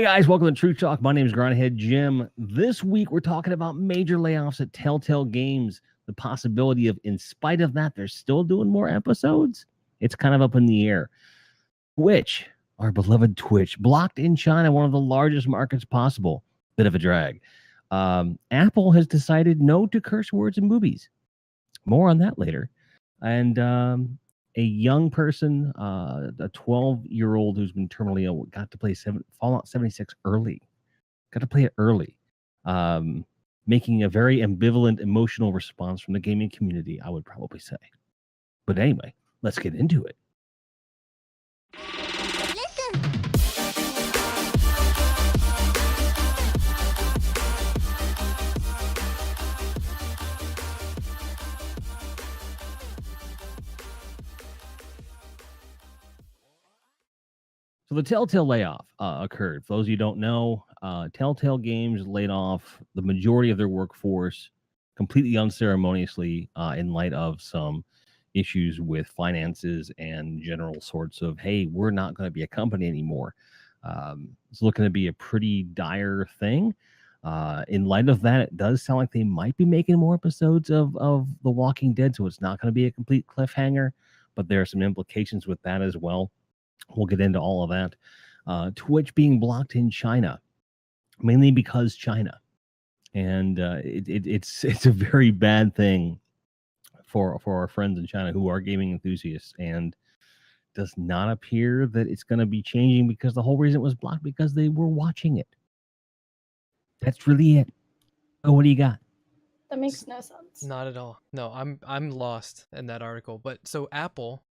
Hey guys, welcome to TRUTalk. My name is Grindhead Jim. This week we're talking about major layoffs at Telltale Games. The possibility of, in spite of that, they're still doing more episodes. It's kind of up in the air. Twitch, our beloved Twitch, blocked in China, one of the largest markets possible. Bit of a drag. Apple has decided no to curse words in movies. More on that later. And a young person, a 12-year-old who's been terminally ill, got to play Fallout 76 early. Got to play it early, making a very ambivalent emotional response from the gaming community, I would probably say. But anyway, let's get into it. So the Telltale layoff occurred. For those of you who don't know, Telltale Games laid off the majority of their workforce completely unceremoniously in light of some issues with finances and general sorts of, hey, we're not going to be a company anymore. It's looking to be a pretty dire thing. In light of that, it does sound like they might be making more episodes of The Walking Dead, so it's not going to be a complete cliffhanger, but there are some implications with that as well. We'll get into all of that. Twitch being blocked in China, mainly because China, and it's a very bad thing for our friends in China who are gaming enthusiasts, and does not appear that it's going to be changing because the whole reason it was blocked because they were watching it. That's really it. Oh, what do you got? That makes no sense. Not at all. No, I'm lost in that article. But so Apple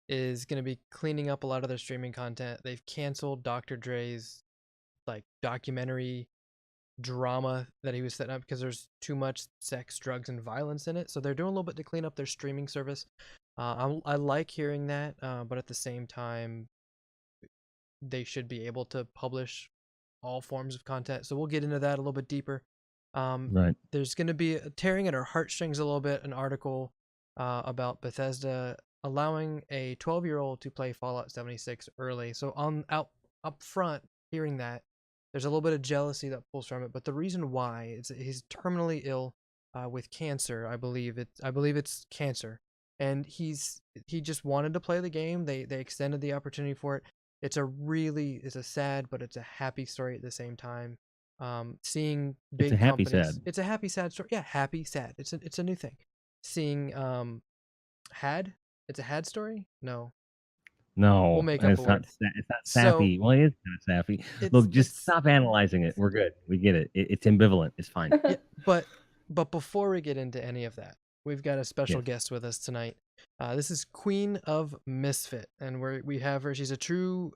is going to be cleaning up a lot of their streaming content. They've canceled Dr. Dre's like documentary drama that he was setting up because there's too much sex, drugs, and violence in it. So they're doing a little bit to clean up their streaming service. I like hearing that, but at the same time, they should be able to publish all forms of content. So we'll get into that a little bit deeper. Right. There's going to be tearing at our heartstrings a little bit, an article about Bethesda allowing a 12-year-old to play Fallout 76 early. So up front, hearing that, there's a little bit of jealousy that pulls from it. But the reason why is he's terminally ill with cancer. I believe it's cancer, and he just wanted to play the game. They extended the opportunity for it. It's a sad, but it's a happy story at the same time. Seeing big It's a happy companies, sad. it's a happy sad story. Yeah, happy sad. It's a new thing. Seeing it's a had story. No, we'll make up a word. It's not sappy. Well, it is kind of sappy. Look, just stop analyzing it. We're good. We get it. It's ambivalent. It's fine. Yeah, but before we get into any of that, we've got a special guest with us tonight. This is QueenofMisfit, and we have her. She's a TRUgaming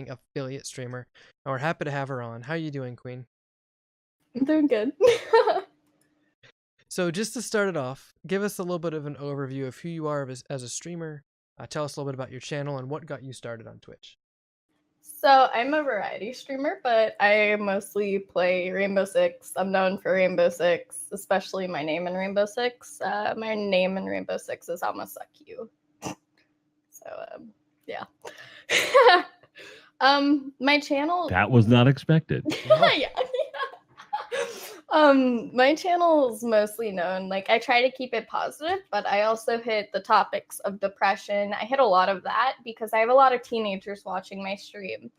affiliate streamer, and we're happy to have her on. How are you doing, Queen? I'm doing good. So just to start it off, give us a little bit of an overview of who you are as a streamer. Tell us a little bit about your channel and what got you started on Twitch. So I'm a variety streamer, but I mostly play Rainbow Six. I'm known for Rainbow Six, especially my name in Rainbow Six. My name in Rainbow Six is I'ma suck you. So yeah. My channel. That was not expected. Yeah. My channel is mostly known, like I try to keep it positive, but I also hit the topics of depression. I hit a lot of that because I have a lot of teenagers watching my stream,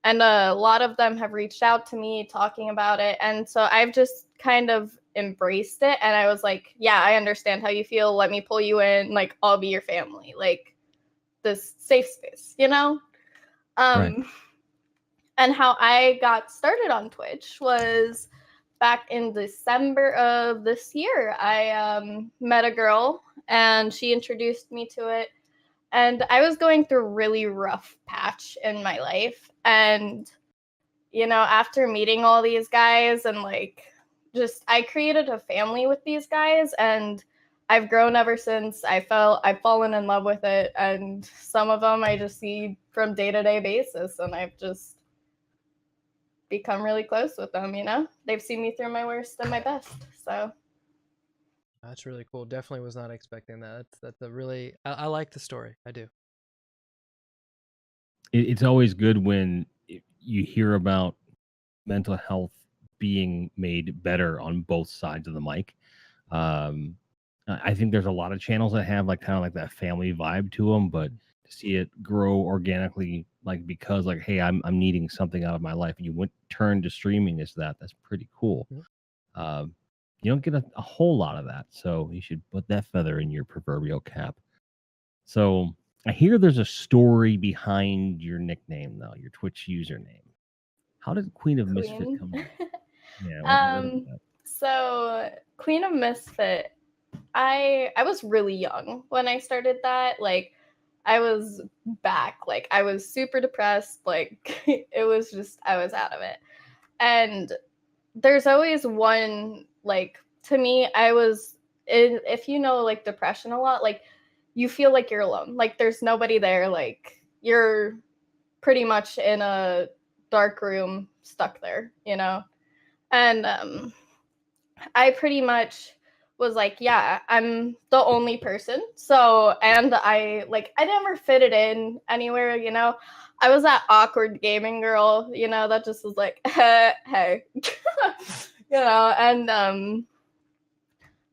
and a lot of them have reached out to me talking about it. And so I've just kind of embraced it. And I was like, yeah, I understand how you feel. Let me pull you in. Like, I'll be your family, like this safe space, you know? Right. And how I got started on Twitch was back in December of this year. I met a girl and she introduced me to it. And I was going through a really rough patch in my life. And, you know, after meeting all these guys and like, I created a family with these guys, and I've grown ever since. I've fallen in love with it. And some of them I just see from day-to-day basis, and I've just become really close with them, you know? They've seen me through my worst and my best, so. That's really cool. Definitely was not expecting that. That's a really, I like the story. I do. It's always good when you hear about mental health being made better on both sides of the mic. I think there's a lot of channels that have like kind of like that family vibe to them, but to see it grow organically, like because like, hey, I'm needing something out of my life, and you turn to streaming as that's pretty cool. You don't get a whole lot of that, so you should put that feather in your proverbial cap. So I hear there's a story behind your nickname, though, your Twitch username. How did Queen of Misfit come up? Yeah. What is that? So Queen of Misfit, I was really young when I started that. Like, I was back. Like, I was super depressed. Like, it was just, I was out of it. And there's always one, like, to me, if you know, like, depression a lot, like, you feel like you're alone. Like, there's nobody there. Like, you're pretty much in a dark room stuck there, you know? And I pretty much was like, yeah, I'm the only person. So, and I never fitted in anywhere, you know. I was that awkward gaming girl, you know, that just was like, hey, you know, and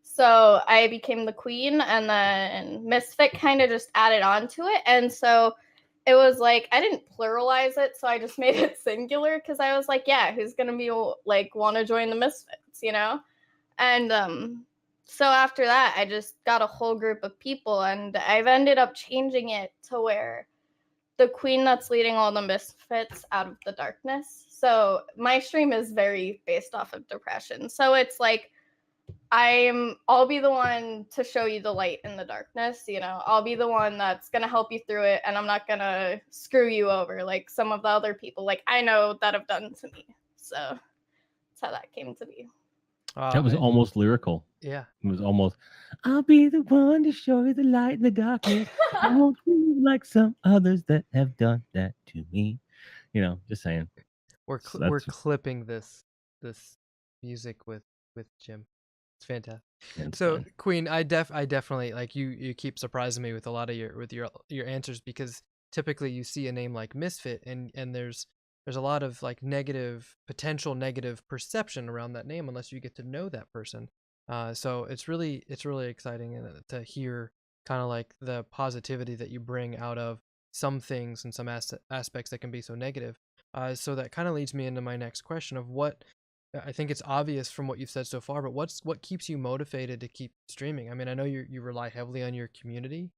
so I became the queen, and then Misfit kind of just added on to it. And so it was like, I didn't pluralize it, so I just made it singular, because I was like, yeah, who's going to be like, want to join the Misfits, you know? And so after that, I just got a whole group of people, and I've ended up changing it to where the queen that's leading all the Misfits out of the darkness. So my stream is very based off of depression. So it's like, I'll be the one to show you the light in the darkness, you know. I'll be the one that's going to help you through it, and I'm not going to screw you over like some of the other people, like, I know that have done to me. So that's how that came to be. That was almost lyrical. Yeah. It was almost, I'll be the one to show you the light in the darkness. I won't feel like some others that have done that to me. You know, just saying. We're clipping this music with Jim. It's fantastic. So fun. Queen, I definitely, like, you keep surprising me with a lot of your answers, because typically you see a name like Misfit and there's a lot of like potential negative perception around that name unless you get to know that person. So it's really exciting to hear kind of like the positivity that you bring out of some things and some aspects that can be so negative. So that kind of leads me into my next question of what I think it's obvious from what you've said so far, but what keeps you motivated to keep streaming? I mean, I know you rely heavily on your community.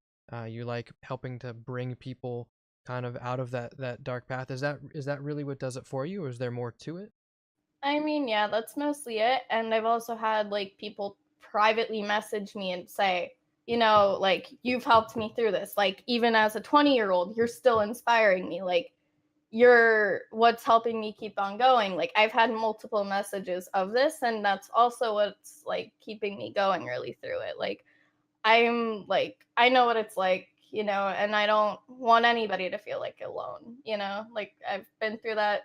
You like helping to bring people kind of out of that dark path. Is that really what does it for you, or is there more to it? I mean, yeah, that's mostly it. And I've also had like people privately message me and say, you know, like, you've helped me through this. Like, even as a 20-year-old, you're still inspiring me. Like, you're what's helping me keep on going. Like, I've had multiple messages of this, and that's also what's like keeping me going really through it. Like, I'm like, I know what it's like, you know, and I don't want anybody to feel like alone, you know. Like, I've been through that,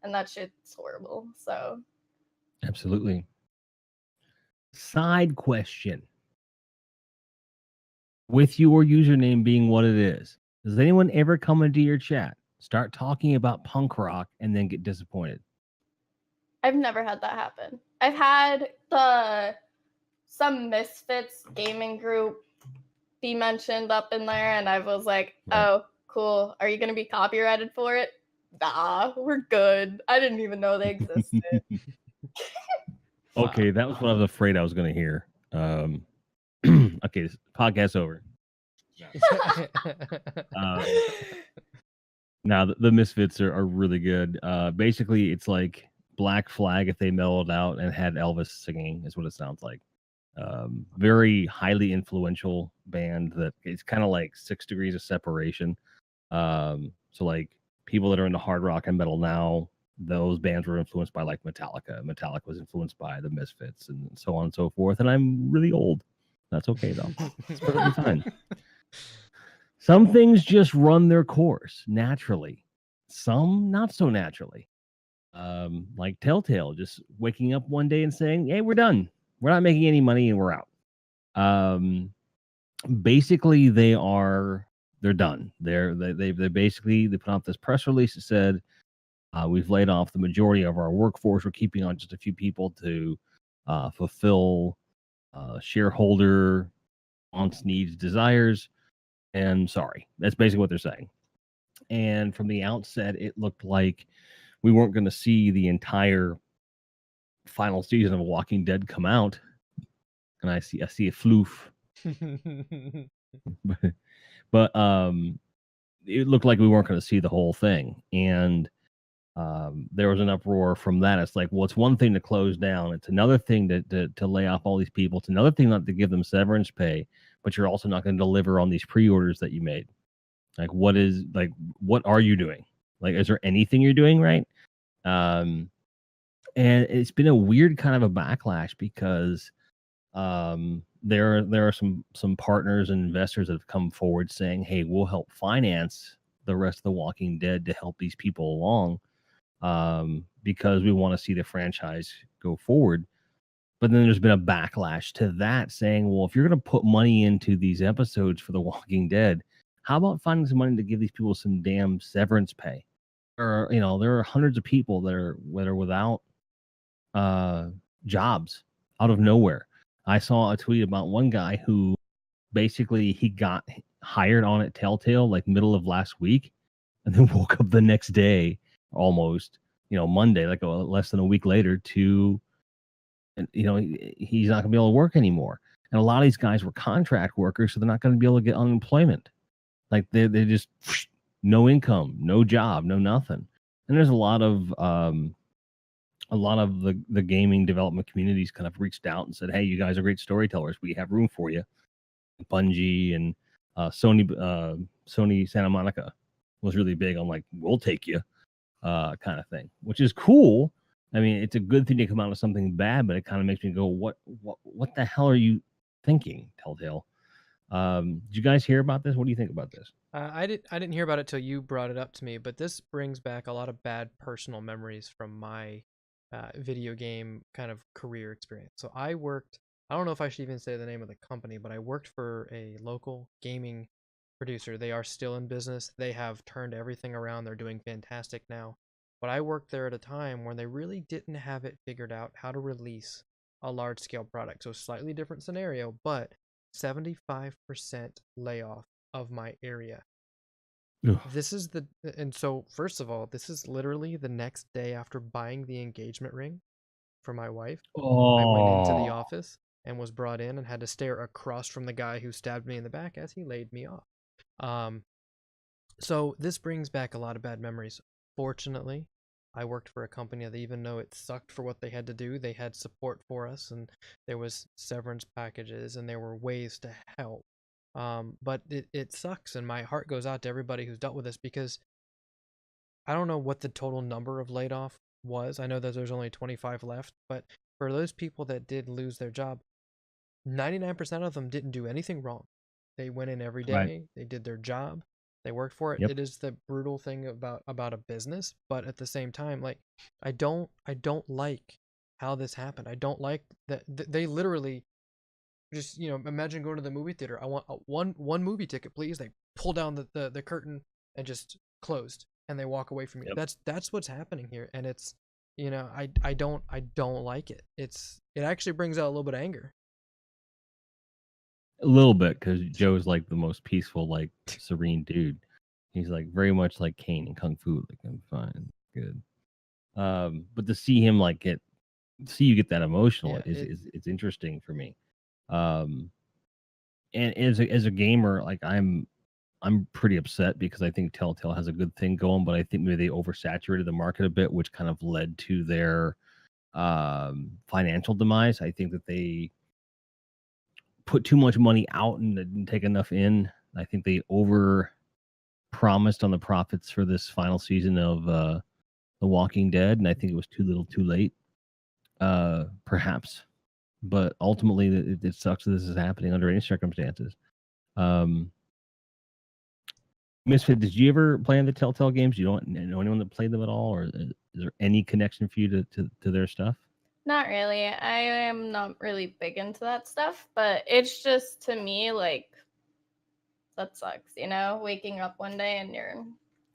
and that shit's horrible. So absolutely. Side question. With your username being what it is, does anyone ever come into your chat, start talking about punk rock, and then get disappointed? I've never had that happen. I've had some Misfits gaming group be mentioned up in there, and I was like, oh, cool. Are you going to be copyrighted for it? Nah, we're good. I didn't even know they existed. Okay, that was what I was afraid I was going to hear. Okay, this podcast over. Now the Misfits are really good. Basically, it's like Black Flag if they mellowed out and had Elvis singing, is what it sounds like. Very highly influential band that it's kind of like 6 Degrees of Separation. So like people that are into hard rock and metal now, those bands were influenced by like Metallica. Metallica was influenced by the Misfits and so on and so forth. And I'm really old. That's okay though. It's perfectly fine. Some things just run their course naturally. Some not so naturally. Like Telltale just waking up one day and saying, "Hey, we're done. We're not making any money and we're out." Basically they're done. They basically put out this press release that said We've laid off the majority of our workforce. We're keeping on just a few people to fulfill shareholder wants, needs, desires. And sorry, that's basically what they're saying. And from the outset, it looked like we weren't going to see the entire final season of Walking Dead come out. And I see a floof. But it looked like we weren't going to see the whole thing. And there was an uproar from that. It's like, well, it's one thing to close down. It's another thing to lay off all these people. It's another thing not to give them severance pay, but you're also not going to deliver on these pre-orders that you made. Like, what are you doing? Like, is there anything you're doing right? And it's been a weird kind of a backlash because there are some partners and investors that have come forward saying, hey, we'll help finance the rest of the Walking Dead to help these people along, because we want to see the franchise go forward. But then there's been a backlash to that saying, well, if you're going to put money into these episodes for the Walking Dead, how about finding some money to give these people some damn severance pay? Or, there are hundreds of people that are without jobs out of nowhere. I saw a tweet about one guy who basically he got hired on at Telltale like middle of last week, and then woke up the next day, almost, Monday, like less than a week later, to, he's not gonna be able to work anymore. And a lot of these guys were contract workers, so they're not going to be able to get unemployment. Like they just no income, no job, no nothing. And there's a lot of the gaming development communities kind of reached out and said, hey, you guys are great storytellers. We have room for you. Bungie and Sony Santa Monica was really big on like, we'll take you kind of thing, which is cool. I mean, it's a good thing to come out of something bad, but it kind of makes me go, what the hell are you thinking, Telltale? Did you guys hear about this? What do you think about this? I didn't hear about it till you brought it up to me, but this brings back a lot of bad personal memories from my video game kind of career experience. So I don't know if I should even say the name of the company, but I worked for a local gaming producer. They are still in business. They have turned everything around. They're doing fantastic now. But I worked there at a time when they really didn't have it figured out how to release a large scale product. So slightly different scenario, but 75% layoff of my area. Ugh. And so first of all, this is literally the next day after buying the engagement ring for my wife. I went into the office and was brought in and had to stare across from the guy who stabbed me in the back as he laid me off. So this brings back a lot of bad memories. Fortunately, I worked for a company that, even though it sucked for what they had to do, they had support for us, and there was severance packages and there were ways to help. But it sucks, and my heart goes out to everybody who's dealt with this, because I don't know what the total number of laid off was. I know that there's only 25 left, but for those people that did lose their job, 99% of them didn't do anything wrong. They went in every day, Right. They did their job, they worked for it. Yep. It is the brutal thing about a business, but at the same time, like, I don't like how this happened. I don't like that they literally just, imagine going to the movie theater. I want one movie ticket, please. They pull down the curtain and just closed, and they walk away from you. Yep. That's what's happening here, and it's, I don't like it. It actually brings out a little bit of anger. A little bit, because Joe's like the most peaceful, like serene dude. He's like very much like Kane in Kung Fu. Like, I'm fine, good. But to see him like see you get that emotional is it's interesting for me. And as a gamer, like I'm pretty upset, because I think Telltale has a good thing going, but I think maybe they oversaturated the market a bit, which kind of led to their financial demise. I think that they put too much money out and didn't take enough in. I think they over promised on the profits for this final season of The Walking Dead, and I think it was too little too late, perhaps. But ultimately, it sucks that this is happening under any circumstances. Misfit, did you ever play in the Telltale games? You don't know anyone that played them at all, or is there any connection for you to their stuff? Not really. I am not really big into that stuff, but it's just, to me, like, that sucks, waking up one day and you're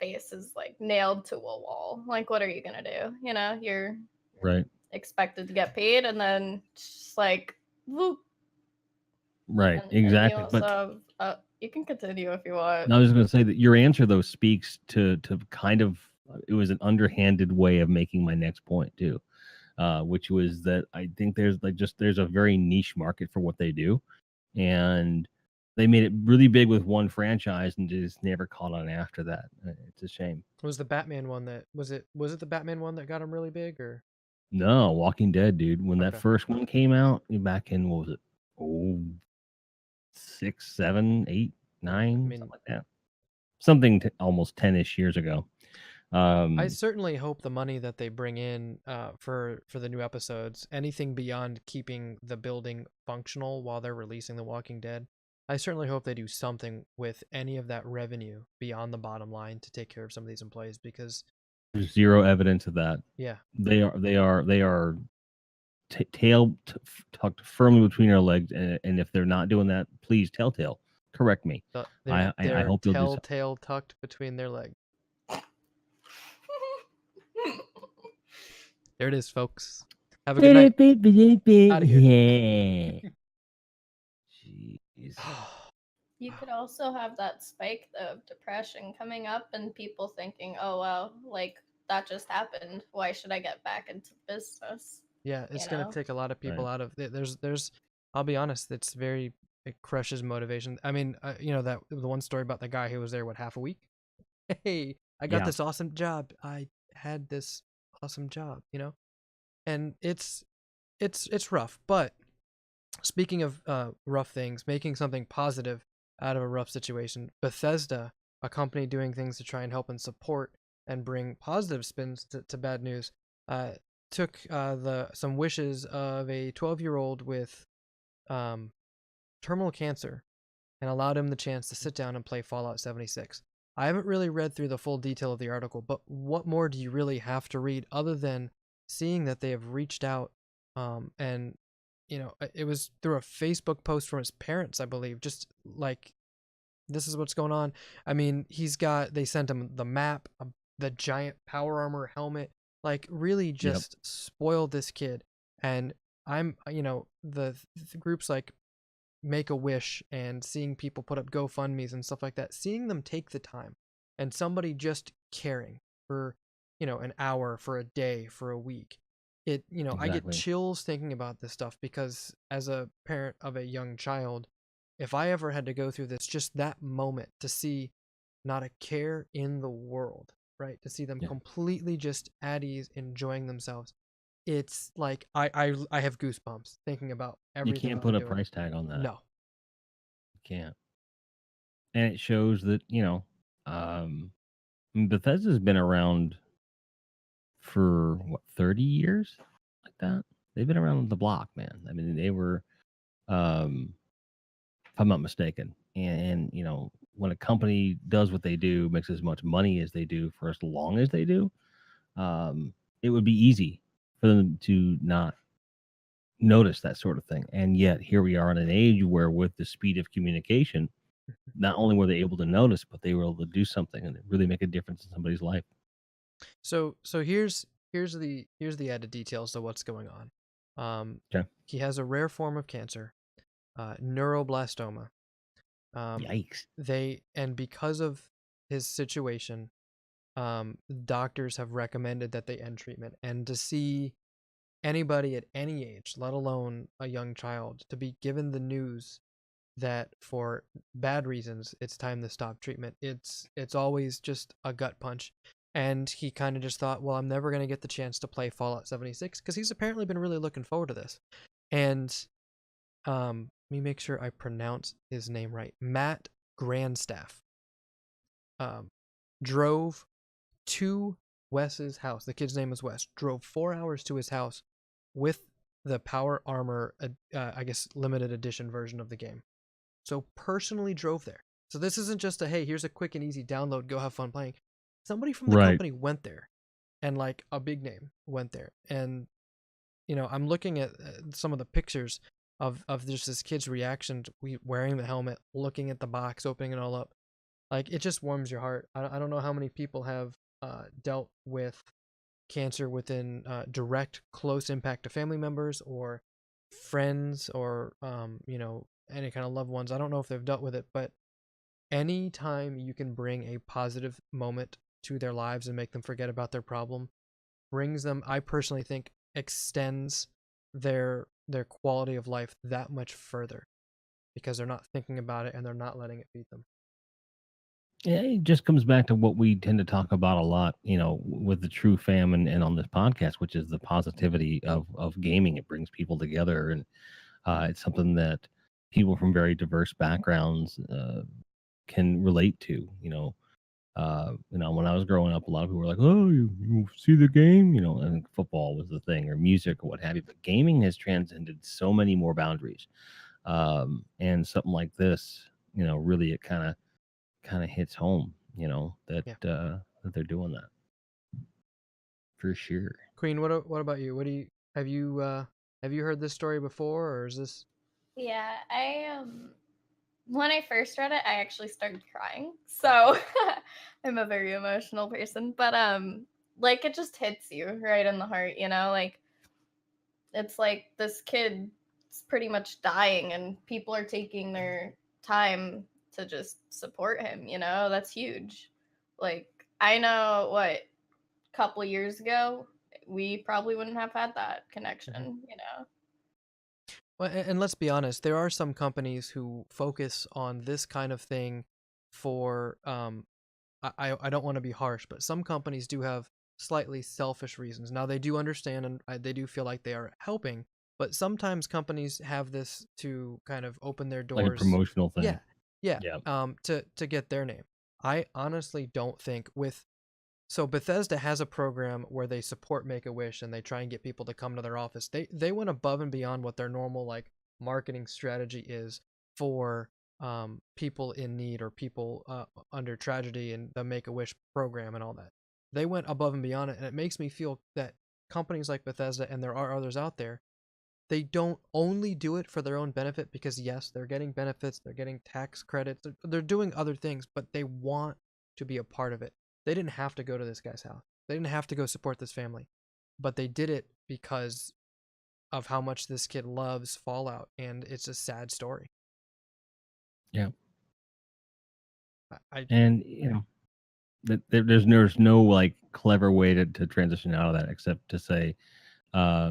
face is like nailed to a wall. Like, what are you gonna do? You know, you're Right. expected to get paid, and then just like, whoop. Right. And you Exactly. But also have, you can continue if you want. I was going to say that your answer though speaks to kind of, it was an underhanded way of making my next point too, which was that I think there's there's a very niche market for what they do, and they made it really big with one franchise and just never caught on after that. It's a shame. Was the Batman one that was it the Batman one that got him really big, or No, Walking Dead, dude. When that Okay. first one came out back in, what was it? Oh, 6, 7, 8, 9, mean- something like that. Something almost 10-ish years ago. I certainly hope the money that they bring in for the new episodes, anything beyond keeping the building functional while they're releasing The Walking Dead, I certainly hope they do something with any of that revenue beyond the bottom line to take care of some of these employees, because there's zero evidence of that. yeah, They are tail tucked firmly between our legs, and if they're not doing that, please Telltale correct me. I they're hope you'll do something. telltale tucked between their legs. There it is, folks. Have a good night. Outta here. Jeez. You could also have that spike of depression coming up and people thinking, oh, well, like that just happened. Why should I get back into business? Yeah, it's You gonna know? take a lot of people Right. out of it. There's I'll be honest, it crushes motivation. I mean, you know, that the one story about the guy who was there half a week. Hey, I got Yeah. this awesome job. I had this awesome job, you know? And it's rough. But speaking of rough things, making something positive out of a rough situation, Bethesda, a company doing things to try and help and support and bring positive spins to bad news, took some wishes of a 12-year-old with terminal cancer and allowed him the chance to sit down and play Fallout 76. I haven't really read through the full detail of the article, but what more do you really have to read other than seeing that they have reached out and you know, it was through a Facebook post from his parents, I believe, just like, this is what's going on. I mean, they sent him the map, the giant power armor helmet, like really just spoiled this kid. And I'm, you know, the groups like Make-A-Wish and seeing people put up GoFundMes and stuff like that, seeing them take the time and somebody just caring for, you know, an hour, for a day, for a week. You know, I get Exactly. chills thinking about this stuff because as a parent of a young child, if I ever had to go through this, just that moment to see not a care in the world, right? To see them Yeah. completely just at ease, enjoying themselves. It's like I have goosebumps thinking about You everything. can't put a they're doing. price tag on that. No. You can't. And it shows that, Bethesda's been around for what, 30 years? Like that? They've been around the block, man. I mean, they were, if I'm not mistaken. And when a company does what they do, makes as much money as they do for as long as they do, it would be easy for them to not notice that sort of thing. And yet here we are in an age where, with the speed of communication, not only were they able to notice, but they were able to do something and really make a difference in somebody's life. So here's the added details to what's going on. Okay. He has a rare form of cancer, neuroblastoma. Yikes. And because of his situation, doctors have recommended that they end treatment. And to see anybody at any age, let alone a young child, to be given the news that for bad reasons it's time to stop treatment, it's always just a gut punch. And he kind of just thought, well, I'm never going to get the chance to play Fallout 76 because he's apparently been really looking forward to this. And let me make sure I pronounce his name right. Matt Grandstaff drove to Wes's house. The kid's name is Wes. Drove 4 hours to his house with the power armor, I guess, limited edition version of the game. So personally drove there. So this isn't just a, hey, here's a quick and easy download, go have fun playing. Somebody from the company went there, and like a big name went there. And, you know, I'm looking at some of the pictures of just this kid's reaction to wearing the helmet, looking at the box, opening it all up. Like, it just warms your heart. I don't know how many people have dealt with cancer within direct, close impact to family members or friends or any kind of loved ones. I don't know if they've dealt with it, but anytime you can bring a positive moment to their lives and make them forget about their problem, brings them, I personally think, extends their quality of life that much further because they're not thinking about it and they're not letting it beat them. Yeah, it just comes back to what we tend to talk about a lot, with the TRUfam and on this podcast, which is the positivity of gaming. It brings people together, and it's something that people from very diverse backgrounds can relate to. When I was growing up, a lot of people were like, "Oh, you see the game?" And football was the thing, or music, or what have you. But gaming has transcended so many more boundaries, and something like this, really it kind of hits home. That Yeah. that they're doing that for sure. Queen, what about you? What do you have you heard this story before, or is this? Yeah, when I first read it, I actually started crying. So I'm a very emotional person, but like it just hits you right in the heart, like it's like this kid's pretty much dying and people are taking their time to just support him, That's huge. Like I know what couple years ago we probably wouldn't have had that connection, Well, and let's be honest, there are some companies who focus on this kind of thing for I don't want to be harsh, but some companies do have slightly selfish reasons. Now they do understand and they do feel like they are helping, but sometimes companies have this to kind of open their Like a doors. promotional thing. Yeah. Yeah. Yeah. To get their name. I honestly don't think so Bethesda has a program where they support Make-A-Wish and they try and get people to come to their office. They went above and beyond what their normal like marketing strategy is for people in need or people under tragedy and the Make-A-Wish program and all that. They went above and beyond it, and it makes me feel that companies like Bethesda, and there are others out there, they don't only do it for their own benefit because yes, they're getting benefits, they're getting tax credits, they're doing other things, but they want to be a part of it. They didn't have to go to this guy's house. They didn't have to go support this family, but they did it because of how much this kid loves Fallout, and it's a sad story. Yeah. I And there's no like clever way to transition out of that except to say, I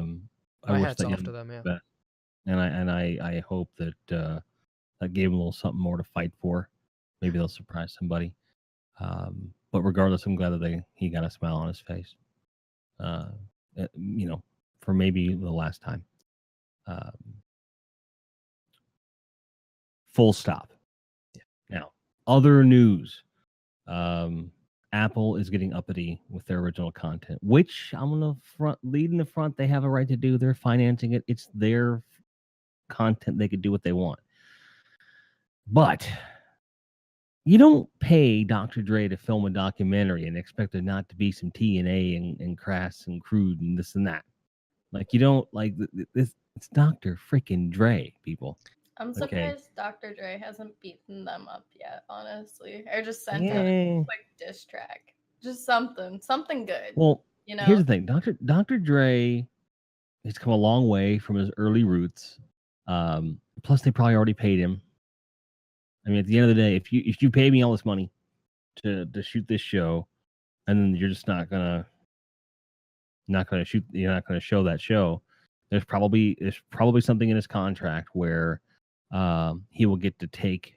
my wish hat's that off young to them, yeah. best. And I hope that that gave him a little something more to fight for. Maybe they'll surprise somebody. But regardless, I'm glad that he got a smile on his face. For maybe the last time. Full stop. Yeah. Now, other news. Apple is getting uppity with their original content, which I'm gonna lead in the front. They have a right to do. They're financing it. It's their content. They could do what they want. But you don't pay Dr. Dre to film a documentary and expect there not to be some TNA and crass and crude and this and that. Like you don't like this. It's Dr. freaking Dre, people. I'm surprised Dr. Dre hasn't beaten them up yet, honestly. Or just sent out a quick diss track. Just something good. Well, here's the thing. Dr. Dre has come a long way from his early roots. Plus, they probably already paid him. I mean, at the end of the day, if you pay me all this money to shoot this show, and then you're just not gonna shoot, you're not gonna show that show, there's probably something in his contract where he will get to take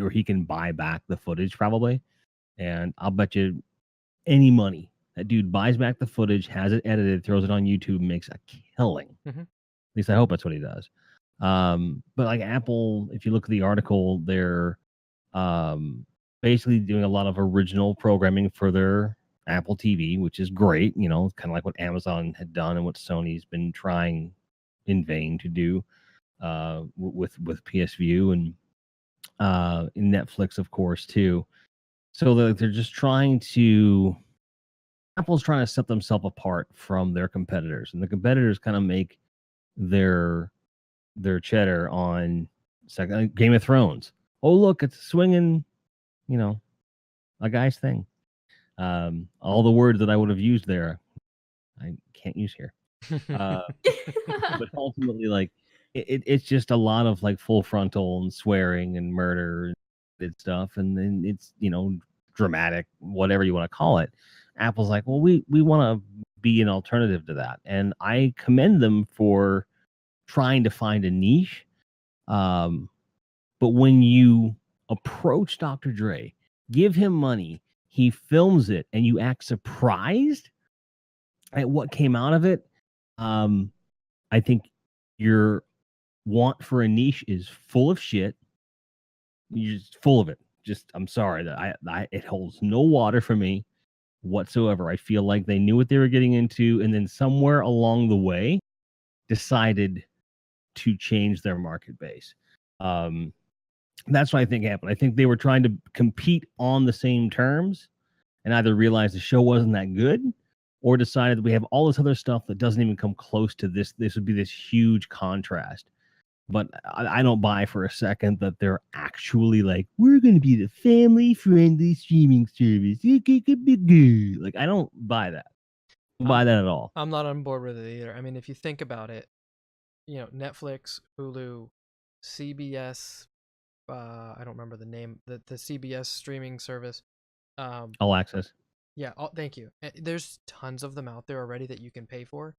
or he can buy back the footage probably, and I'll bet you any money that dude buys back the footage, has it edited, throws it on YouTube, makes a killing. Mm-hmm. At least I hope that's what he does. But like Apple, if you look at the article, they're basically doing a lot of original programming for their Apple TV, which is great. Kind of like what Amazon had done and what Sony's been trying in vain to do with PS View and Netflix, of course, too. So they're just Apple's trying to set themselves apart from their competitors, and the competitors kind of make their cheddar on Game of Thrones. Oh, look, it's swinging, a guy's thing. All the words that I would have used there, I can't use here. But ultimately, like it's just a lot of like full frontal and swearing and murder and stuff, and then it's dramatic, whatever you want to call it. Apple's like, well, we want to be an alternative to that, and I commend them for trying to find a niche. But when you approach Dr. Dre, give him money, he films it, and you act surprised at what came out of it, I think your want for a niche is full of shit. You're just full of it. Just, I'm sorry that it holds no water for me whatsoever. I feel like they knew what they were getting into, and then somewhere along the way decided to change their market base. That's what I think happened. I think they were trying to compete on the same terms and either realized the show wasn't that good or decided that we have all this other stuff that doesn't even come close to this. This would be this huge contrast. But I don't buy for a second that they're actually like, we're going to be the family-friendly streaming service. Like, I don't buy that. I don't buy that at all. I'm not on board with it either. I mean, if you think about it, Netflix, Hulu, CBS, I don't remember the name, the CBS streaming service. All Access. Yeah, thank you. There's tons of them out there already that you can pay for.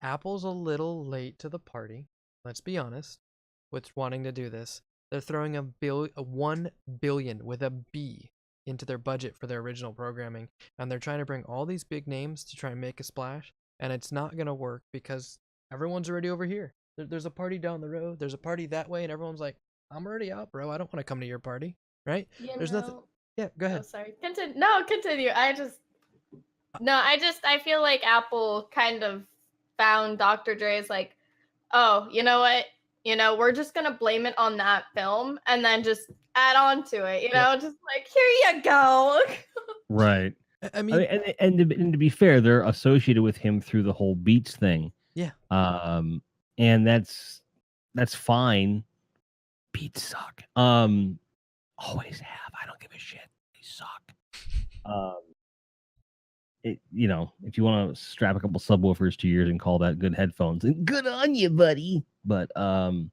Apple's a little late to the party, let's be honest, with wanting to do this. They're throwing a $1 billion with a B into their budget for their original programming, and they're trying to bring all these big names to try and make a splash, and it's not going to work because everyone's already over here. There's a party down the road, there's a party that way, and everyone's like, I'm already out, bro. I don't want to come to your party, right? There's nothing. Yeah, go ahead. Oh, sorry. Continue. I feel like Apple kind of found Dr. Dre's like, oh, you know what? We're just going to blame it on that film and then just add on to it, just like, here you go. Right. I mean, and to be fair, they're associated with him through the whole Beats thing. Yeah. And that's fine. Beats suck. Always have. I don't give a shit. They suck. If you want to strap a couple subwoofers to yours and call that good headphones, and good on you, buddy. But but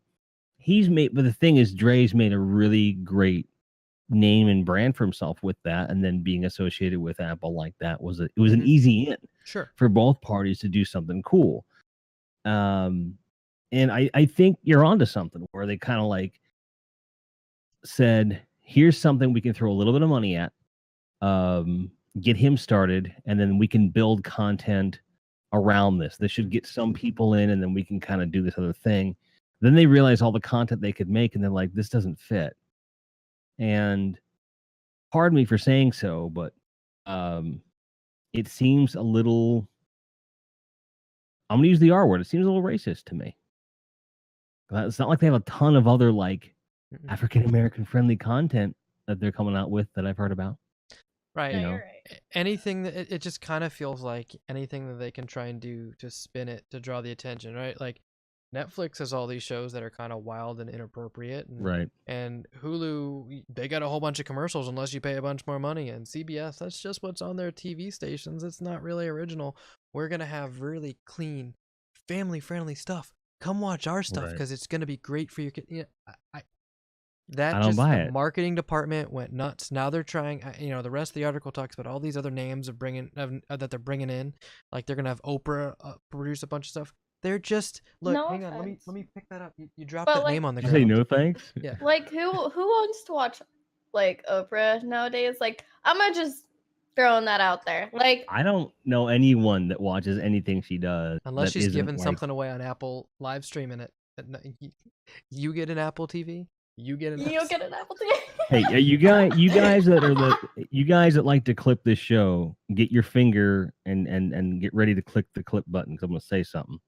the thing is, Dre's made a really great name and brand for himself with that, and then being associated with Apple like that was an easy in. Sure. For both parties to do something cool. And I think you're onto something where they kind of like said, here's something we can throw a little bit of money at, get him started, and then we can build content around this. This should get some people in, and then we can kind of do this other thing. Then they realize all the content they could make, and they're like, this doesn't fit. And pardon me for saying so, but it seems a little, I'm going to use the R word, it seems a little racist to me. It's not like they have a ton of other like African-American friendly content that they're coming out with that I've heard about. Right. You're right. Anything that it just kind of feels like anything that they can try and do to spin it to draw the attention, right? Like Netflix has all these shows that are kind of wild and inappropriate, right? And Hulu, they got a whole bunch of commercials unless you pay a bunch more money. And CBS, that's just what's on their TV stations. It's not really original. We're gonna have really clean, family-friendly stuff. Come watch our stuff because it's gonna be great for your kid. I don't buy it. Marketing department went nuts. Now they're trying. The rest of the article talks about all these other names that they're bringing in. Like they're gonna have Oprah produce a bunch of stuff. They're just look. No hang offense. on. Let me pick that up. You dropped that name on the ground. Say no thanks. Yeah. Like who wants to watch like Oprah nowadays? Like I'm gonna just throwing that out there. Like I don't know anyone that watches anything she does unless she's giving something away on Apple live streaming it. You get an Apple TV. You get an Apple TV. Hey, you guys that like to clip this show, get your finger and get ready to click the clip button because I'm gonna say something.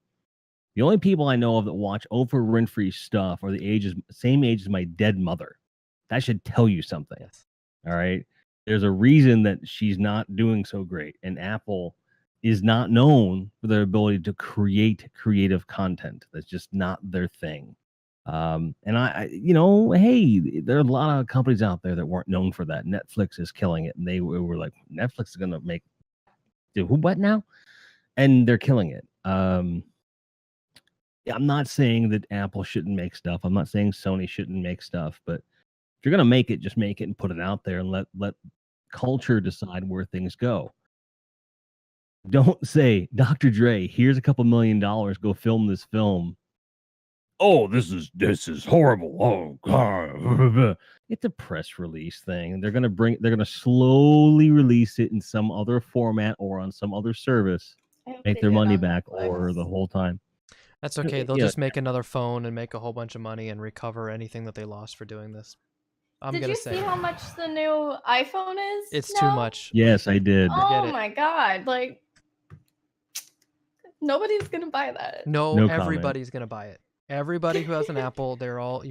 The only people I know of that watch Oprah Winfrey stuff are same age as my dead mother. That should tell you something. Yes. All right. There's a reason that she's not doing so great, and Apple is not known for their ability to create creative content. That's just not their thing. And you know, hey, there are a lot of companies out there that weren't known for that. Netflix is killing it, and they were like, Netflix is gonna make what now? And they're killing it. I'm not saying that Apple shouldn't make stuff. I'm not saying Sony shouldn't make stuff, but if you're gonna make it, just make it and put it out there and let culture decide where things go. Don't say, Dr. Dre, here's a couple $1 million, go film this film. Oh, this is horrible. Oh God. It's a press release thing. They're gonna slowly release it in some other format or on some other service, I hope make they their do it money on back, or Netflix. the whole time. That's okay. They'll Yeah. just make another phone and make a whole bunch of money and recover anything that they lost for doing this. I'm Did gonna you say see how much the new iPhone is? it's now? too much. Yes, I did. Oh Get it. my god! Like nobody's gonna buy that. No, No comment. everybody's gonna buy it. Everybody who has an Apple, you're all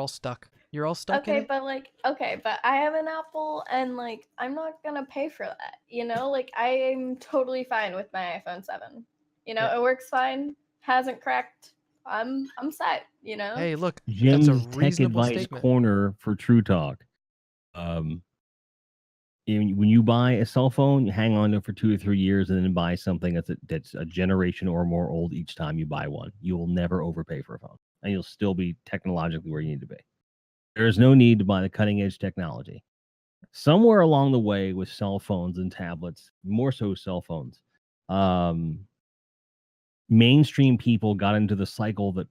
stuck. You're all stuck in Okay, it. but I have an Apple, and like I'm not gonna pay for that. You know, like I'm totally fine with my iPhone 7. You know, Yeah. it works fine. Hasn't cracked. I'm set. You know. Hey, look, Jim's that's a Tech reasonable Advice statement. Corner for TRUTalk. When you buy a cell phone, you hang on to it for 2 or 3 years, and then buy something that's a generation or more old each time you buy one. You will never overpay for a phone, and you'll still be technologically where you need to be. There is no need to buy the cutting edge technology. Somewhere along the way with cell phones and tablets, more so cell phones, mainstream people got into the cycle that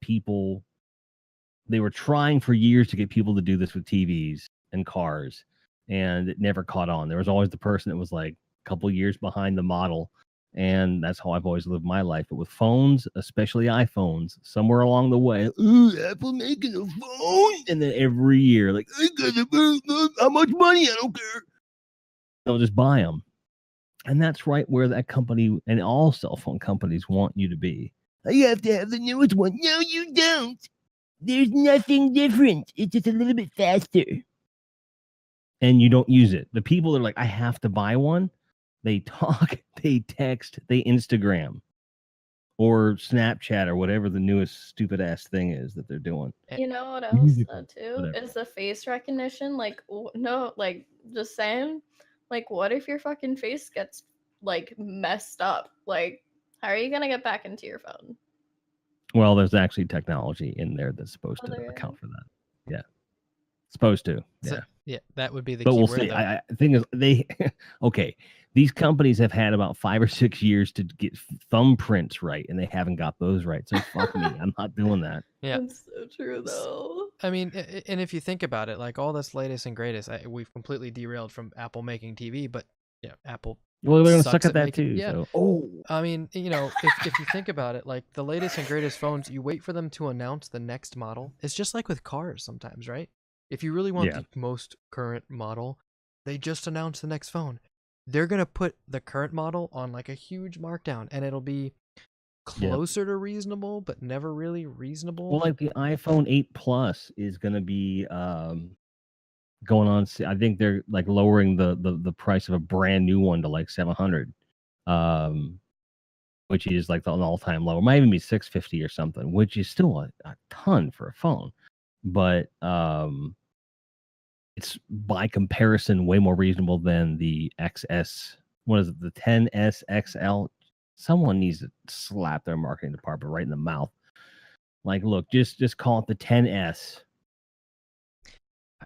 they were trying for years to get people to do this with TVs and cars, and it never caught on. There was always the person that was like a couple years behind the model, and that's how I've always lived my life. But with phones, especially iPhones, somewhere along the way, Apple making a phone, and then every year, like, I got how much money? I don't care. They'll just buy them, and that's right where that company and all cell phone companies want you to be. You have to have the newest one. No, you don't. There's nothing different. It's just a little bit faster. And you don't use it. The people that are like, I have to buy one, they talk, they text, they Instagram or Snapchat or whatever the newest stupid ass thing is that they're doing. You know what else Music, though too whatever. is the face recognition. Like no, like just saying, like what if your fucking face gets like messed up? Like how are you gonna get back into your phone? Well, there's actually technology in there that's supposed to account for that. Yeah. Supposed to. So, Yeah. yeah, that would be the But key we'll word. see. Though. The thing is, okay, these companies have had about 5 or 6 years to get thumbprints right, and they haven't got those right. So fuck me, I'm not doing that. Yeah, that's so true though. I mean, and if you think about it, like all this latest and greatest, we've completely derailed from Apple making TV, but yeah, Apple. Well, they're gonna sucks suck at at that making- too. yeah. So. Oh, I mean, you know, if you think about it, like the latest and greatest phones, you wait for them to announce the next model. It's just like with cars sometimes, right? If you really want the most current model, they just announce the next phone. They're going to put the current model on like a huge markdown, and it'll be closer to reasonable, but never really reasonable. Well, like the iPhone 8 Plus is going to be going on. I think they're like lowering the price of a brand new one to like $700, which is like an all-time low. It might even be $650 or something, which is still a ton for a phone. But it's by comparison way more reasonable than the XS. What is it? The 10s XL. Someone needs to slap their marketing department right in the mouth. Like, look, just call it the 10s,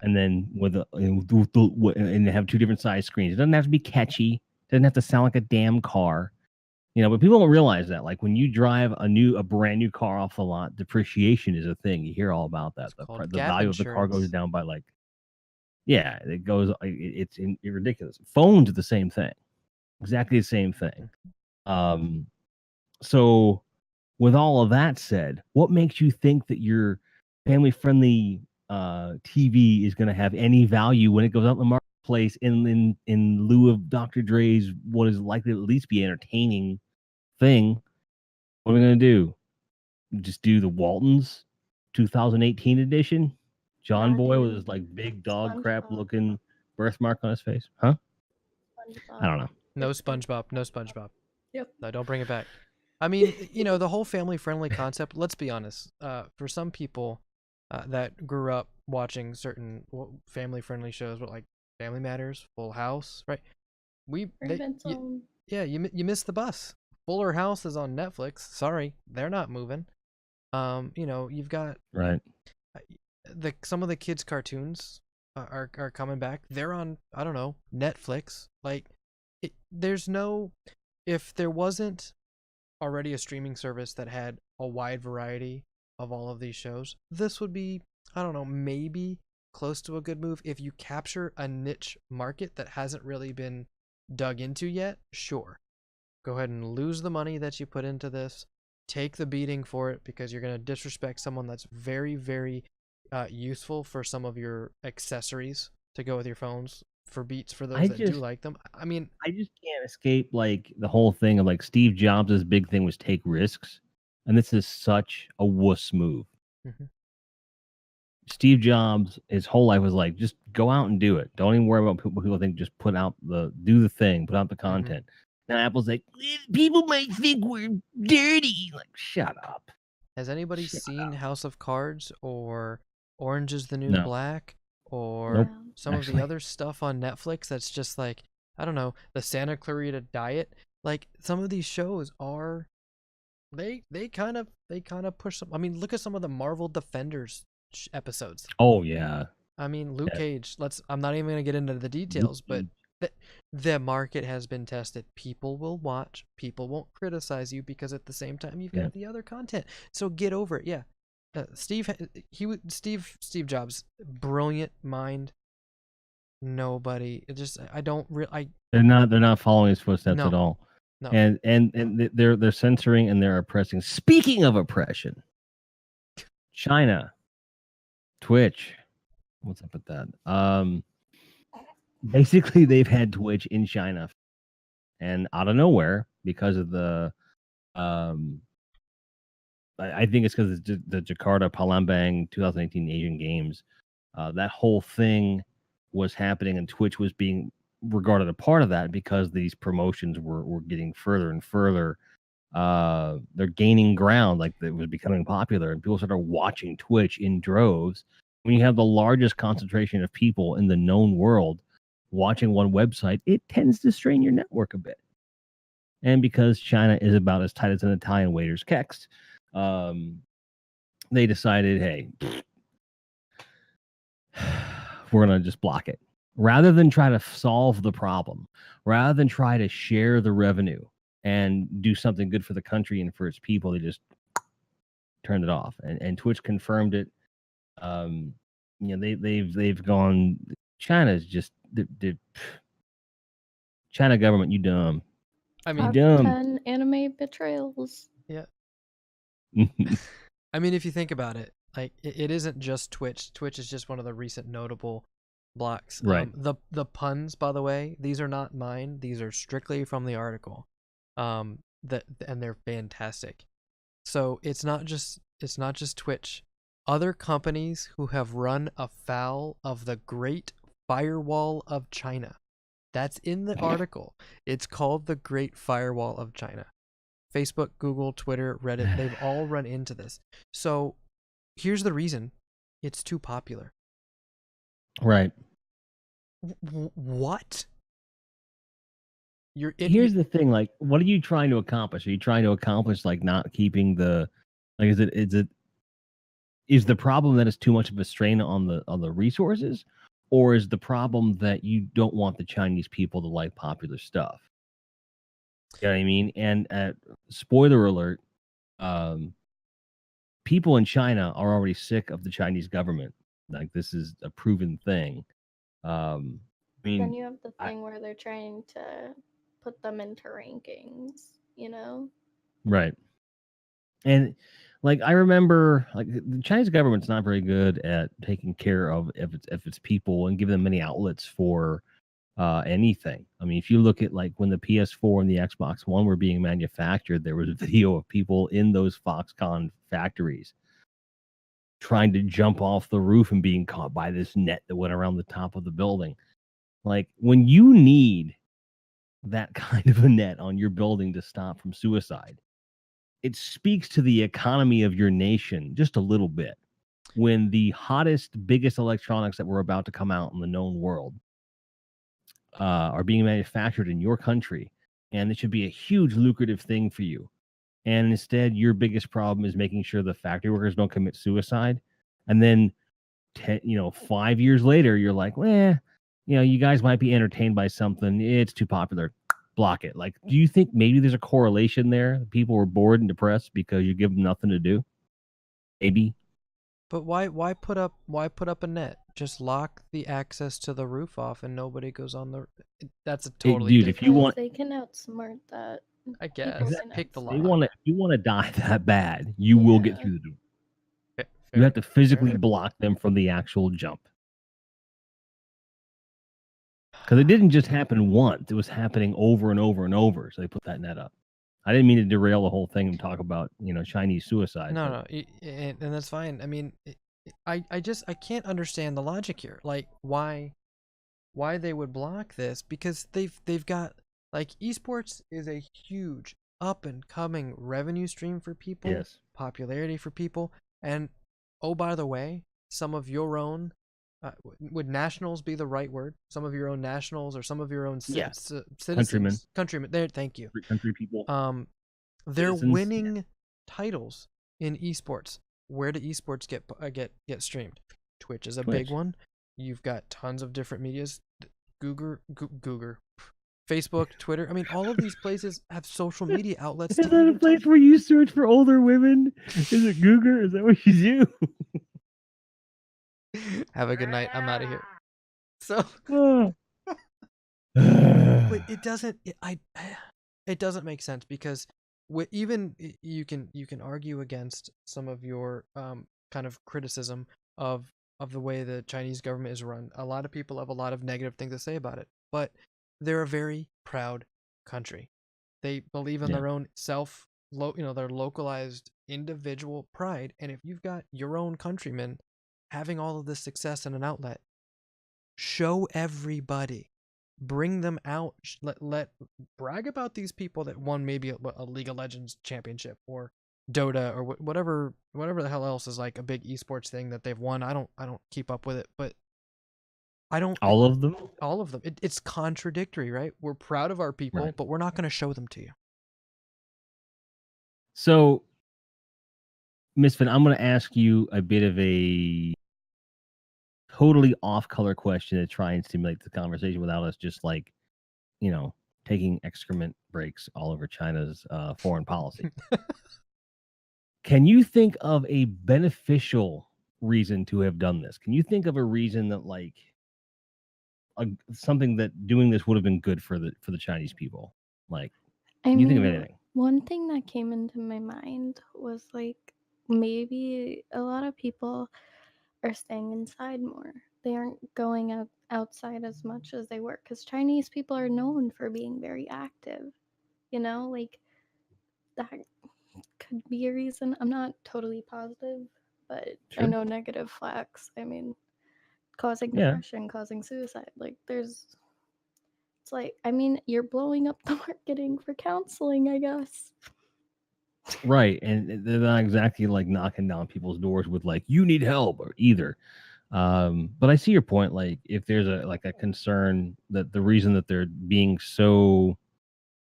and then and have 2 different size screens. It doesn't have to be catchy. It doesn't have to sound like a damn car. You know, but people don't realize that. Like when you drive a brand new car off the lot, depreciation is a thing. You hear all about that. The value of the car goes down by like, yeah, it goes. It's ridiculous. Phones are the same thing, exactly the same thing. So, with all of that said, what makes you think that your family-friendly TV is going to have any value when it goes out in the marketplace in lieu of Dr. Dre's what is likely to at least be entertaining thing? What are we going to do? Just do the Waltons 2018 edition? John Boy with his like big dog crap looking birthmark on his face? Huh? I don't know. No SpongeBob. No SpongeBob. Yep. No, don't bring it back. I mean, you know, the whole family-friendly concept, let's be honest. For some people, that grew up watching certain family-friendly shows, but like Family Matters, Full House, right? You missed the bus. Fuller House is on Netflix. Sorry, they're not moving. You've got Right. some of the kids' cartoons are coming back. They're on, I don't know, Netflix. Like, there's no, if there wasn't already a streaming service that had a wide variety of all of these shows, this would be, I don't know, maybe close to a good move. If you capture a niche market that hasn't really been dug into yet, sure. Go ahead and lose the money that you put into this. Take the beating for it because you're going to disrespect someone that's very, very useful for some of your accessories to go with your phones, for Beats for those that do like them. I mean, I just can't escape like the whole thing of like Steve Jobs' big thing was take risks, and this is such a wuss move. Mm-hmm. Steve Jobs, his whole life was like, just go out and do it. Don't even worry about what people think. Just do the thing, put out the content. Mm-hmm. Now Apple's like, people might think we're dirty. Like, shut up. Has anybody seen House of Cards or Orange is the New Black or some of the other stuff on Netflix that's just like, I don't know, the Santa Clarita Diet? Like, some of these shows are, they kind of push some. I mean, look at some of the Marvel Defenders episodes. Oh yeah. I mean, Luke Cage. I'm not even gonna get into the details, but the market has been tested. People will watch. People won't criticize you because at the same time you've got the other content. So get over it. Yeah, Steve Jobs, brilliant mind. Nobody. They're not following his footsteps at all. No. And they're censoring and they're oppressing. Speaking of oppression, China, Twitch. What's up with that? Basically, they've had Twitch in China, and out of nowhere, because of the, I think it's because the Jakarta Palembang 2018 Asian Games, that whole thing was happening, and Twitch was being regarded a part of that because these promotions were getting further and further. They're gaining ground, like it was becoming popular, and people started watching Twitch in droves. When you have the largest concentration of people in the known world watching one website, it tends to strain your network a bit. And because China is about as tight as an Italian waiter's kext, they decided, hey, we're going to just block it. Rather than try to solve the problem, rather than try to share the revenue and do something good for the country and for its people, they just turned it off. And Twitch confirmed it. They've gone. China's just the China government. You dumb. I mean, dumb. 10 anime betrayals. Yeah. I mean, if you think about it, like it isn't just Twitch. Twitch is just one of the recent notable blocks. Right. The puns, by the way, these are not mine. These are strictly from the article. And they're fantastic. So it's not just Twitch. Other companies who have run afoul of the Great Firewall of China. That's in the article. It's called the Great Firewall of China. Facebook, Google, Twitter, Reddit, they've all run into this. So here's the reason. It's too popular. Right. What? Here's the thing, like, what are you trying to accomplish? Are you trying to accomplish like not keeping the, like, is the problem that it's too much of a strain on the resources, or is the problem that you don't want the Chinese people to like popular stuff? You know what I mean? And spoiler alert, people in China are already sick of the Chinese government. Like, this is a proven thing. I mean, then you have the thing where they're trying to put them into rankings, you know? Right. And like, I remember, like, the Chinese government's not very good at taking care of if it's people and giving them many outlets for anything. I mean, if you look at like when the PS4 and the Xbox One were being manufactured, there was a video of people in those Foxconn factories trying to jump off the roof and being caught by this net that went around the top of the building. Like, when you need that kind of a net on your building to stop from suicide, it speaks to the economy of your nation just a little bit. when the hottest, biggest electronics that were about to come out in the known world are being manufactured in your country, and it should be a huge lucrative thing for you. And instead, your biggest problem is making sure the factory workers don't commit suicide. And then, 5 years later, you're like, well, you guys might be entertained by something. It's too popular. Block it. Like, do you think maybe there's a correlation there? People were bored and depressed because you give them nothing to do? Maybe. But why put up a net? Just lock the access to the roof off, and nobody goes on the. That's a totally. Dude, if you Because want, they can outsmart that. I guess People can pick the outsmart they lock. want to. If you want to die that bad, you will get Yeah. through the door. Fair, You have to physically fair. block them from the actual jump. Because it didn't just happen once; it was happening over and over and over. So they put that net up. I didn't mean to derail the whole thing and talk about Chinese suicide. No, and that's fine. I mean, I can't understand the logic here. Like, why they would block this? Because they've got, like, esports is a huge up and coming revenue stream for people, Yes. popularity for people, and oh, by the way, some of your own. Would nationals be the right word? Some of your own nationals or some of your own citizens, countrymen. There, thank you. Country people. They're Citizens, winning titles in esports. Where do esports get streamed? Twitch is a big Twitch. one. You've got tons of different medias. Google, Facebook, Twitter. I mean, all of these places have social media outlets. Is that a place where you search for older women? Is it Google? Is that what you do? Have a good night. I'm out of here. So, But but it doesn't. It doesn't make sense because even you can argue against some of your kind of criticism of the way the Chinese government is run. A lot of people have a lot of negative things to say about it, but they're a very proud country. They believe in their own their localized individual pride. And if you've got your own countrymen having all of this success in an outlet, show everybody, bring them out, let brag about these people that won maybe a League of Legends championship or Dota or whatever the hell else is like a big esports thing that they've won. I don't keep up with it, but I don't. all of them. All of them. It's contradictory, right? We're proud of our people, Right. but we're not going to show them to you. So, Misfit, I'm going to ask you a bit of a totally off-color question to try and stimulate the conversation without us just taking excrement breaks all over China's foreign policy. Can you think of a beneficial reason to have done this? Can you think of a reason that something that doing this would have been good for the Chinese people? Like, can you think of anything? One thing that came into my mind was maybe a lot of people are staying inside more. They aren't going outside as much as they were because Chinese people are known for being very active. That could be a reason. I'm not totally positive, but Sure. I know negative flags. I mean, causing depression, causing suicide. You're blowing up the marketing for counseling, I guess. Right, and they're not exactly knocking down people's doors with you need help or either. But I see your point. Like, if there's a concern that the reason that they're being so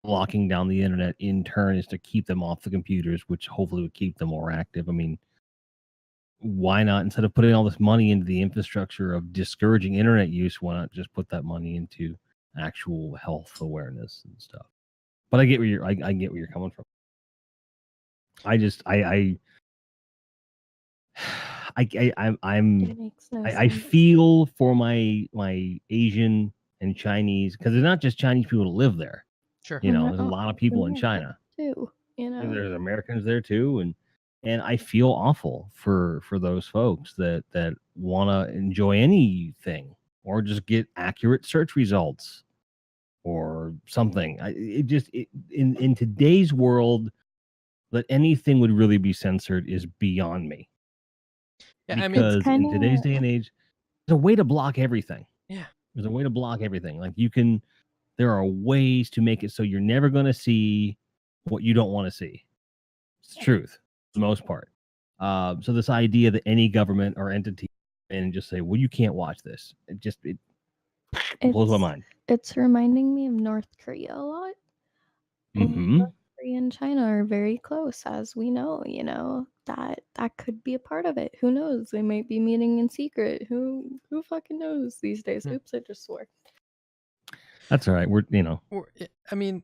locking down the internet in turn is to keep them off the computers, which hopefully would keep them more active. I mean, why not, instead of putting all this money into the infrastructure of discouraging internet use, why not just put that money into actual health awareness and stuff? But I get where you're coming from. I feel for my Asian and Chinese, because there's not just Chinese people to live there. Sure. There's a lot of people in China too. There's Americans there too, and I feel awful for those folks that want to enjoy anything or just get accurate search results or something. In today's world, that anything would really be censored is beyond me. Yeah, because in today's day and age, there's a way to block everything. Yeah, there's a way to block everything. There are ways to make it so you're never going to see what you don't want to see. It's the truth, for the most part. So this idea that any government or entity and just say, well, you can't watch this. It blows my mind. It's reminding me of North Korea a lot. And Mm-hmm. North Korea and China are very close, as we know, that could be a part of it. Who knows? They might be meeting in secret. Who fucking knows these days? Oops, I just swore. That's all right. I mean,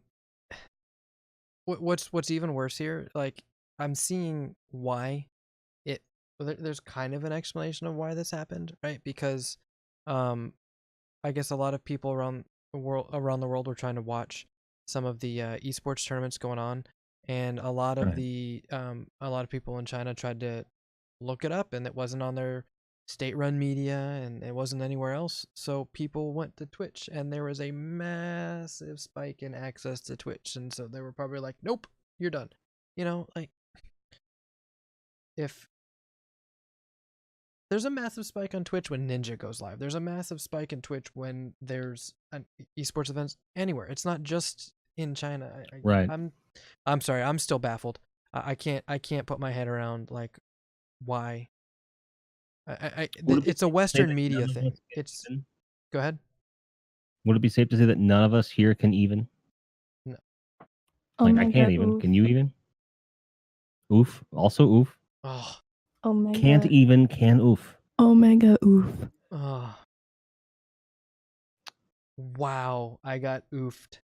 what's even worse here? Like, I'm seeing why it. There's kind of an explanation of why this happened, right? Because, I guess a lot of people around the world were trying to watch some of the esports tournaments going on, and a lot of people in China tried to look it up, and it wasn't on their state-run media, and it wasn't anywhere else. So people went to Twitch, and there was a massive spike in access to Twitch, and so they were probably like, "Nope, you're done." Like, if there's a massive spike on Twitch when Ninja goes live. There's a massive spike in Twitch when there's an esports events anywhere. It's not just in China. Right. I'm sorry. I'm still baffled. I can't put my head around like why. It's a Western media thing. Go ahead. Would it be safe to say that none of us here can even? No. Like, I can't even. Oof. Can you even? Oof. Also oof. Oh. Omega. Can't even, can oof. Omega oof. Oh. Wow, I got oofed.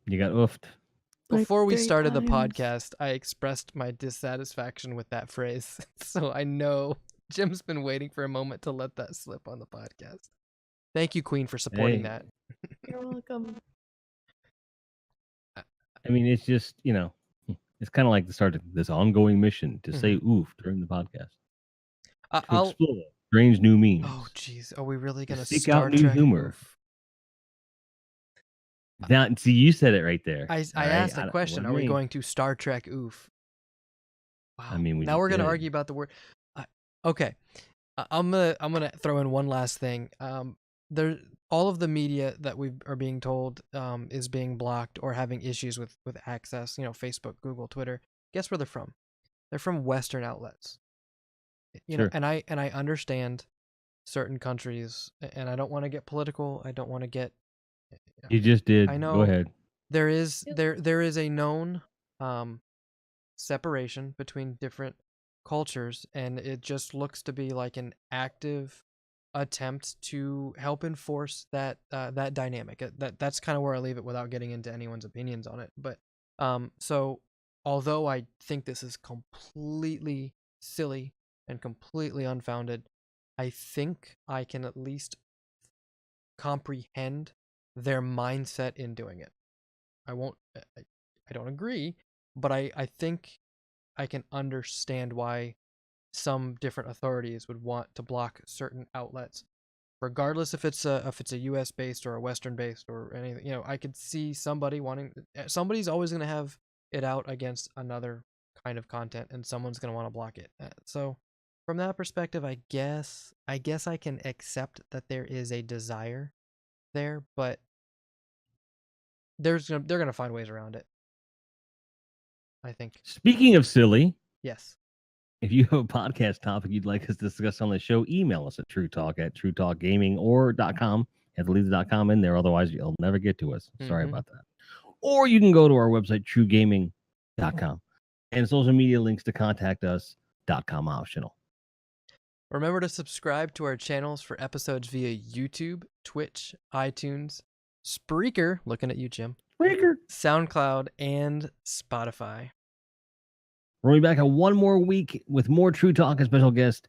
You got oofed. Before we started the podcast, I expressed my dissatisfaction with that phrase. So I know Jim's been waiting for a moment to let that slip on the podcast. Thank you, Queen, for supporting that. You're welcome. I mean, it's just, it's kind of like the start of this ongoing mission to say oof during the podcast. To explore strange new memes. Oh, jeez. Are we really going to seek out new humor? Oof? See, you said it right there. I asked a question. Are we going to Star Trek oof? Wow. I mean, now we're going to argue about the word. Okay. I'm gonna throw in one last thing. All of the media that we are being told is being blocked or having issues with access. Facebook, Google, Twitter. Guess where they're from? They're from Western outlets. Sure. And I understand certain countries, and I don't want to get political. I don't want to get. You just did. I know. Go ahead. There is a known separation between different cultures, and it just looks to be like an active attempt to help enforce that dynamic. That's kind of where I leave it without getting into anyone's opinions on it. But so although I think this is completely silly and completely unfounded, I think I can at least comprehend their mindset in doing it. I don't agree, but I think I can understand why some different authorities would want to block certain outlets, regardless if it's a US based or a Western based or anything. I could see somebody's always going to have it out against another kind of content, and someone's going to want to block it. So from that perspective, I guess I can accept that there is a desire there, but they're going to find ways around it, I think. Speaking of silly, yes. If you have a podcast topic you'd like us to discuss on the show, email us at TRUTalk at TRUtalkGaming or .com. You have to leave the .com in there, otherwise you'll never get to us. Sorry about that. Or you can go to our website, TRUgaming.com. And social media links to contact us, .com optional. Remember to subscribe to our channels for episodes via YouTube, Twitch, iTunes, Spreaker, looking at you, Jim, Spreaker, SoundCloud, and Spotify. We'll be back in one more week with more TRUTalk and special guest.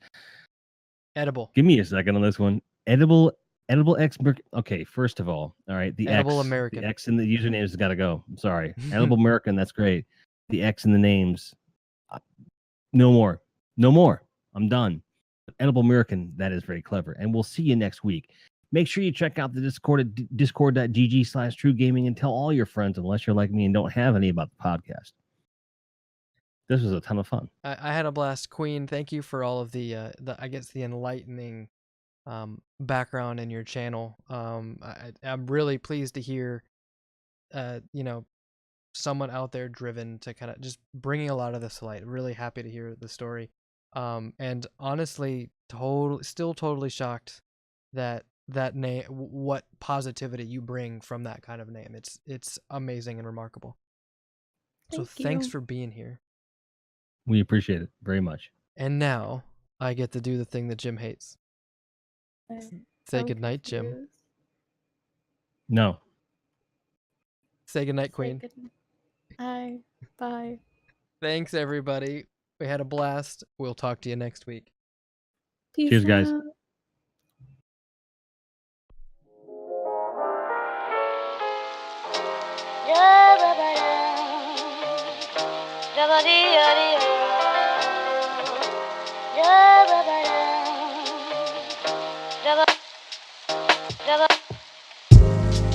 Edible. Give me a second on this one. Edible X. Okay, first of all right, the Edible X, American. The X in the usernames has got to go. I'm sorry. Edible American, that's great. The X in the names, no more. I'm done. But Edible American, that is very clever. And we'll see you next week. Make sure you check out the Discord at discord.gg/TRUgaming and tell all your friends, unless you're like me and don't have any, about the podcast. This was a ton of fun. I had a blast. Queen, thank you for all of the enlightening background in your channel. I'm really pleased to hear someone out there driven to kind of just bringing a lot of this to light. Really happy to hear the story. And honestly, still totally shocked that name, what positivity you bring from that kind of name. It's amazing and remarkable. So thanks for being here. We appreciate it very much. And now I get to do the thing that Jim hates. Say I'm goodnight, Jim. confused. No. Say goodnight, Say Queen. goodnight. Bye. Thanks, everybody. We had a blast. We'll talk to you next week. Peace Cheers, guys. out.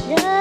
Yeah.